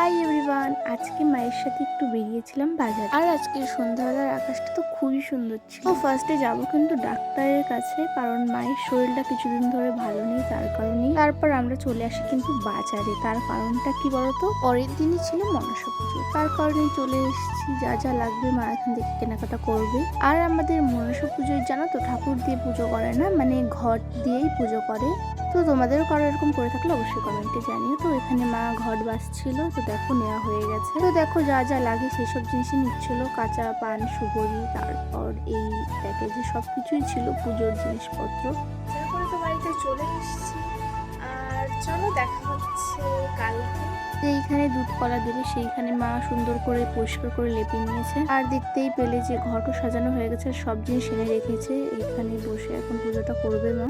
Hi everyone, আজকে মায়ের সাথে একটু বেরিয়েছিলাম বাজারে। আর আজকের সন্ধ্যাবেলার আকাশটা তো খুবই সুন্দর ছিল। তো ফার্স্টে যাবো কিন্তু ডাক্তারের কাছে, কারণ মায়ের শরীরটা কিছুদিন ধরে ভালো নেই, তার কারণেই। তারপর আমরা চলে আসি কিন্তু বাজারে। তার কারণটা কি বলতো, পরের দিনই ছিল মনসা পুজো, তার কারণে চলে এসেছি। যা যা লাগবে মা এখান থেকে কেনাকাটা করবে। আর আমাদের মনসা পুজোয় জানো তো, ঠাকুর দিয়ে পুজো করে না, মানে ঘট দিয়েই পুজো করে। তো তোমাদেরও কারো এরকম করে থাকলে অবশ্যই কমেন্টে জানিও। তো এখানে মা ঘট বাসছিল, তো দেখো নেওয়া হয়ে গেছে। তো দেখো যা যা লাগে সেসব জিনিসই নিচ্ছিল, কাঁচা পান, সুপারি, তারপর এই প্যাকেজে সবকিছুই ছিল পুজোর জিনিসপত্র। তারপরে তো বাড়িতে চলে এসেছি, আর চলো দেখা হচ্ছে কালকে। এইখানে দুধ কলা দেবে, সেইখানে মা সুন্দর করে পরিষ্কার করে লেপে নিয়েছে। আর দেখতেই পেলে যে ঘটও সাজানো হয়ে গেছে, সব জিনিস এনে রেখেছে। এইখানে বসে এখন পুজোটা করবে মা।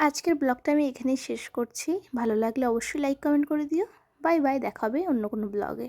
আজকের ব্লগটা আমি এখানেই শেষ করছি। ভালো লাগলে অবশ্যই লাইক কমেন্ট করে দিও। বাই বাই, দেখা হবে অন্য কোনো ব্লগে।